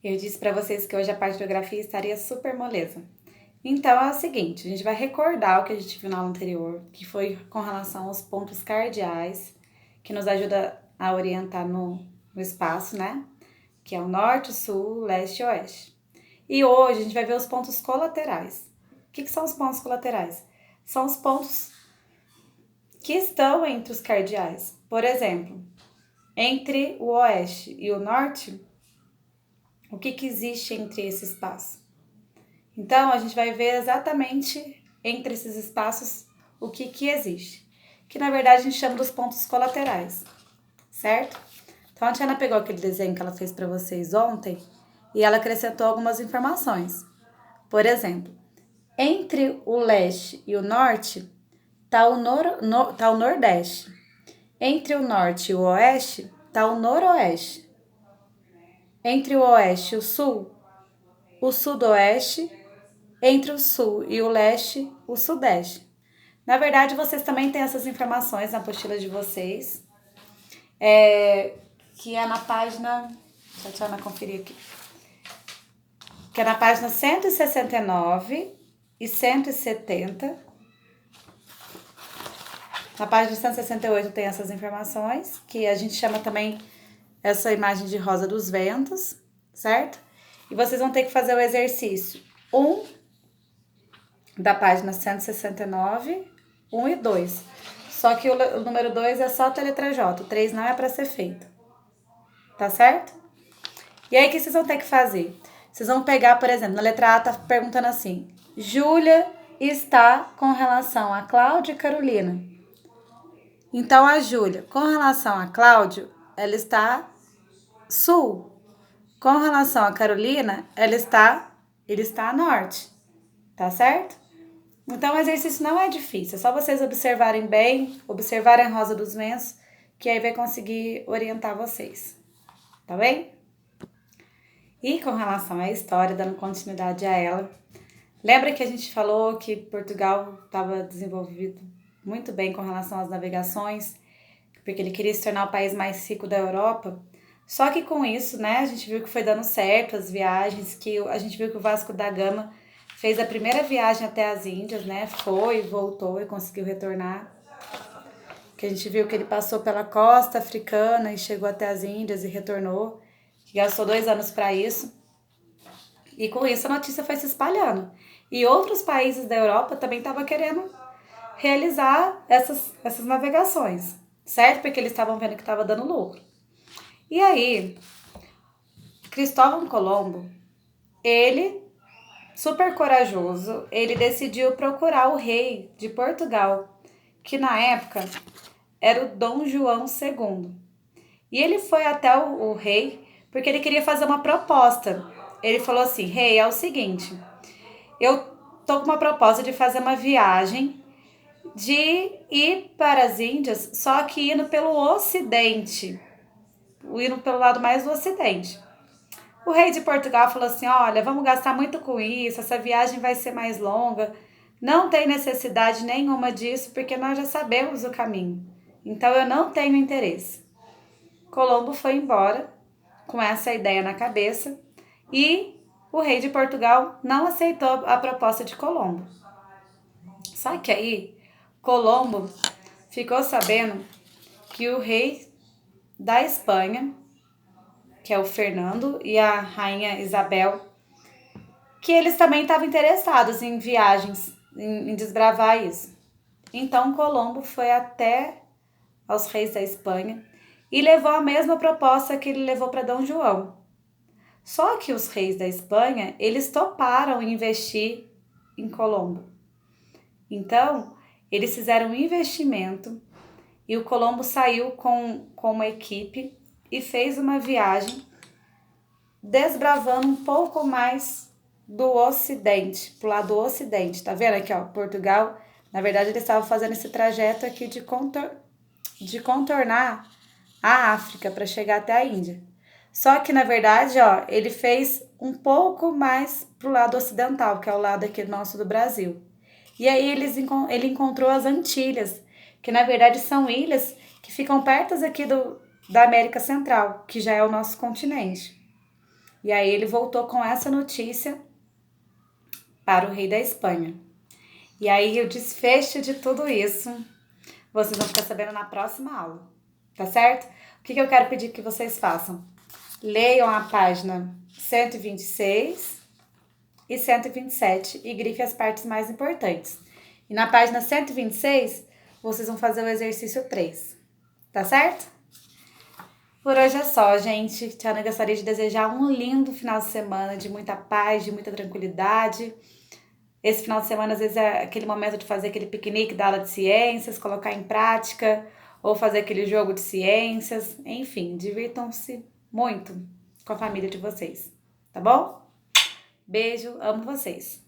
Eu disse para vocês que hoje a parte de geografia estaria super moleza. Então é o seguinte, a gente vai recordar o que a gente viu na aula anterior, que foi com relação aos pontos cardeais, que nos ajuda a orientar no espaço, né? Que é o norte, sul, leste e oeste. E hoje a gente vai ver os pontos colaterais. O que são os pontos colaterais? São os pontos que estão entre os cardeais. Por exemplo, entre o oeste e o norte, o que existe entre esse espaço? Então, a gente vai ver exatamente entre esses espaços o que existe. Que, na verdade, a gente chama dos pontos colaterais, certo? Então, a Tiana pegou aquele desenho que ela fez para vocês ontem e ela acrescentou algumas informações. Por exemplo, entre o leste e o norte está o nordeste. Entre o norte e o oeste está o noroeste. Entre o oeste e o sudoeste. Entre o sul e o leste, o sudeste. Na verdade, vocês também têm essas informações na apostila de vocês, que é na página, deixa eu conferir aqui, que é na página 169 e 170. Na página 168 tem essas informações, que a gente chama também essa imagem de rosa dos ventos, certo? E vocês vão ter que fazer o exercício 1 da página 169, 1 e 2. Só que o número 2 é só a letra J, o 3 não é para ser feito. Tá certo? E aí, o que vocês vão ter que fazer? Vocês vão pegar, por exemplo, na letra A tá perguntando assim: Júlia está com relação a Cláudia e Carolina. Então, a Júlia, com relação a Cláudio, ela está sul. Com relação a Carolina, ele está a norte. Tá certo? Então, o exercício não é difícil, é só vocês observarem bem, observarem a rosa dos ventos, que aí vai conseguir orientar vocês, tá bem? E com relação à história, dando continuidade a ela, lembra que a gente falou que Portugal estava desenvolvido muito bem com relação às navegações, porque ele queria se tornar o país mais rico da Europa? Só que com isso, né, a gente viu que foi dando certo as viagens, que a gente viu que o Vasco da Gama fez a primeira viagem até as Índias, né? Foi, voltou e conseguiu retornar. Que a gente viu que ele passou pela costa africana e chegou até as Índias e retornou. Que gastou 2 anos para isso. E com isso a notícia foi se espalhando. E outros países da Europa também estavam querendo realizar essas navegações, certo? Porque eles estavam vendo que estava dando lucro. E aí, Cristóvão Colombo, ele super corajoso, ele decidiu procurar o rei de Portugal, que na época era o Dom João II. E ele foi até o rei porque ele queria fazer uma proposta. Ele falou assim: rei, é o seguinte, eu tô com uma proposta de fazer uma viagem de ir para as Índias, só que indo pelo ocidente, indo pelo lado mais do ocidente. O rei de Portugal falou assim: olha, vamos gastar muito com isso, essa viagem vai ser mais longa, não tem necessidade nenhuma disso, porque nós já sabemos o caminho, então eu não tenho interesse. Colombo foi embora com essa ideia na cabeça e o rei de Portugal não aceitou a proposta de Colombo. Só que aí, Colombo ficou sabendo que o rei da Espanha, que é o Fernando, e a rainha Isabel, que eles também estavam interessados em viagens, em desbravar isso. Então Colombo foi até aos reis da Espanha e levou a mesma proposta que ele levou para Dom João. Só que os reis da Espanha, eles toparam investir em Colombo. Então, eles fizeram um investimento e o Colombo saiu com uma equipe e fez uma viagem desbravando um pouco mais do ocidente, pro lado do ocidente. Tá vendo aqui, ó, Portugal? Na verdade, eles estavam fazendo esse trajeto aqui de contornar a África para chegar até a Índia. Só que, na verdade, ó, ele fez um pouco mais pro lado ocidental, que é o lado aqui nosso do Brasil. E aí ele encontrou as Antilhas, que na verdade são ilhas que ficam perto aqui da América Central, que já é o nosso continente. E aí ele voltou com essa notícia para o rei da Espanha. E aí o desfecho de tudo isso, vocês vão ficar sabendo na próxima aula, tá certo? O que eu quero pedir que vocês façam? Leiam a página 126 e 127 e grife as partes mais importantes. E na página 126, vocês vão fazer o exercício 3, tá certo? Por hoje é só, gente. Tiana gostaria de desejar um lindo final de semana, de muita paz, de muita tranquilidade. Esse final de semana, às vezes, é aquele momento de fazer aquele piquenique da aula de ciências, colocar em prática, ou fazer aquele jogo de ciências. Enfim, divirtam-se muito com a família de vocês, tá bom? Beijo, amo vocês.